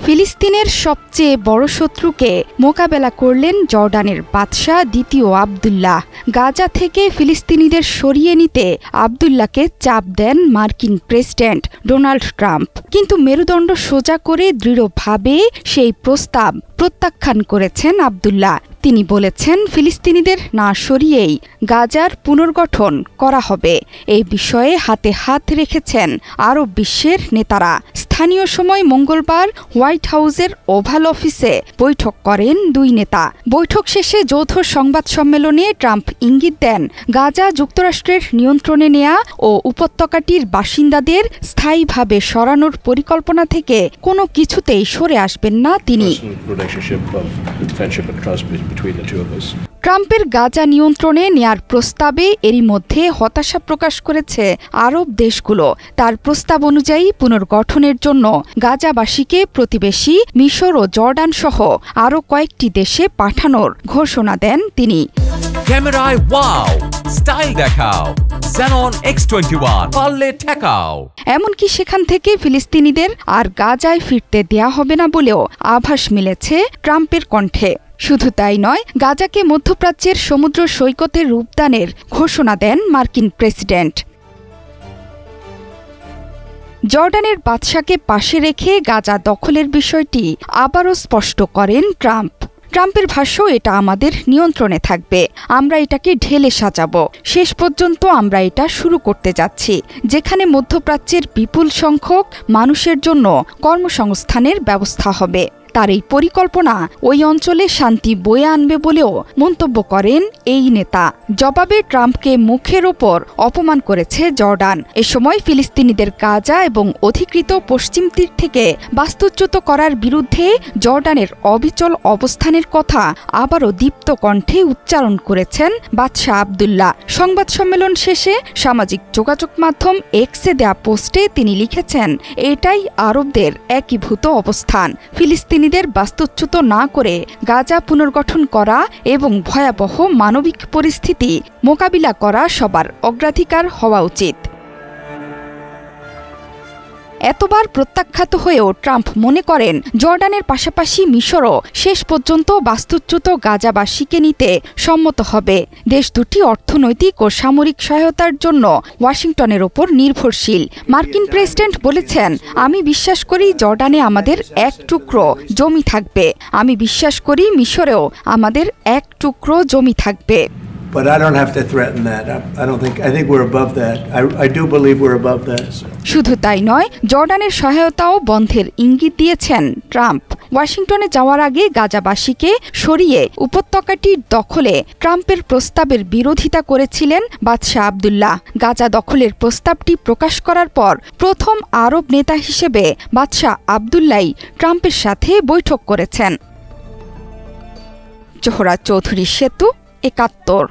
ফিলিস্তিনের সবচেয়ে বড় শত্রুকে মোকাবেলা করলেন জর্ডানের বাদশাহ দ্বিতীয় আব্দুল্লাহ। গাজা থেকে ফিলিস্তিনিদের সরিয়ে নিতে আব্দুল্লাহকে চাপ দেন মার্কিন প্রেসিডেন্ট ডোনাল্ড ট্রাম্প, কিন্তু মেরুদণ্ড সোজা করে দৃঢ়ভাবে সেই প্রস্তাব প্রত্যাখ্যান করেছেন আব্দুল্লাহ। তিনি বলেছেন, ফিলিস্তিনিদের না সরিয়েই গাজার পুনর্গঠন করা হবে। এই বিষয়ে হাতে হাত রেখেছেন আরব বিশ্বের নেতারা। স্থানীয় সময় মঙ্গলবার হোয়াইট হাউসের ওভাল অফিসে বৈঠক করেন দুই নেতা। বৈঠক শেষে যৌথ সংবাদ সম্মেলনে ট্রাম্প ইঙ্গিত দেন, গাজা যুক্তরাষ্ট্রের নিয়ন্ত্রণে নেয়া ও উপত্যকাটির বাসিন্দাদের স্থায়ীভাবে সরানোর পরিকল্পনা থেকে কোনো কিছুতেই সরে আসবেন না তিনি। ট্রাম্পের গাজা নিয়ন্ত্রণে নেয়ার প্রস্তাবে এরই মধ্যে হতাশা প্রকাশ করেছে আরব দেশগুলো। তার প্রস্তাব অনুযায়ী পুনর্গঠনের জন্য গাজাবাসীকে প্রতিবেশী মিশর ও জর্ডান সহ আরও কয়েকটি দেশে পাঠানোর ঘোষণা দেন তিনি। ক্যামেরায় ওয়াও, স্টাইল দেখাও, Xenon X21 পারলে ঠেকাও। এমনকি সেখান থেকে ফিলিস্তিনিদের আর গাজায় ফিরতে দেয়া হবে না বলেও আভাস মিলেছে ট্রাম্পের কণ্ঠে। শুধু তাই নয়, গাজাকে মধ্যপ্রাচ্যের সমুদ্র সৈকতের রূপদানের ঘোষণা দেন মার্কিন প্রেসিডেন্ট। জর্ডানের বাদশাকে পাশে রেখে গাজা দখলের বিষয়টি আবারও স্পষ্ট করেন ট্রাম্প। ট্রাম্পের ভাষ্য, এটা আমাদের নিয়ন্ত্রণে থাকবে, আমরা এটাকে ঢেলে সাজাবো। শেষ পর্যন্ত আমরা এটা শুরু করতে যাচ্ছি, যেখানে মধ্যপ্রাচ্যের বিপুল সংখ্যক মানুষের জন্য কর্মসংস্থানের ব্যবস্থা হবে। তার এই পরিকল্পনা ওই অঞ্চলে শান্তি বয়ে আনবে বলেও মন্তব্য করেন এই নেতা। জবাবে ট্রাম্পকে মুখের ওপর অপমান করেছে জর্ডান। এ সময় ফিলিস্তিনিদের গাজা এবং অধিকৃত পশ্চিম তীর থেকে বাস্তুচ্যুত করার বিরুদ্ধে জর্ডানের অবিচল অবস্থানের কথা আবারও দীপ্ত কণ্ঠে উচ্চারণ করেছেন বাদশাহ আব্দুল্লাহ। সংবাদ সম্মেলন শেষে সামাজিক যোগাযোগ মাধ্যম এক্সে দেয়া পোস্টে তিনি লিখেছেন, এটাই আরবদের একীভূত অবস্থান। ফিলিস্তিনিদের বাস্তুচ্যুত না করে গাজা পুনর্গঠন করা এবং ভয়াবহ মানবিক পরিস্থিতি মোকাবিলা করা সবার অগ্রাধিকার হওয়া উচিত। এতবার প্রত্যাখ্যাত হয়েও ট্রাম্প মনে করেন, জর্ডানের পাশাপাশি মিশরও শেষ পর্যন্ত বাস্তুচ্যুত গাজাবাসীকে নিতে সম্মত হবে। দেশ দুটি অর্থনৈতিক ও সামরিক সহায়তার জন্য ওয়াশিংটনের ওপর নির্ভরশীল। মার্কিন প্রেসিডেন্ট বলেছেন, আমি বিশ্বাস করি জর্ডানে আমাদের এক টুকরো জমি থাকবে, আমি বিশ্বাস করি মিশরেও আমাদের এক টুকরো জমি থাকবে। But I don't have to threaten that. I think we're above that. I do believe we're above that. শুধু তাই নয়, জর্ডানের সহায়তাও বন্ধের ইঙ্গিত দিয়েছেন ট্রাম্প। ওয়াশিংটনে যাওয়ার আগে গাজাবাসীকে সরিয়ে উপত্যকাটির দখলে ট্রাম্পের প্রস্তাবের বিরোধিতা করেছিলেন বাদশাহ আব্দুল্লাহ। গাজা দখলের প্রস্তাবটি প্রকাশ করার পর প্রথম আরব নেতা হিসেবে বাদশাহ আব্দুল্লাহ ট্রাম্পের সাথে বৈঠক করেছেন। জোহরা চৌধুরী সেতু, ৭১।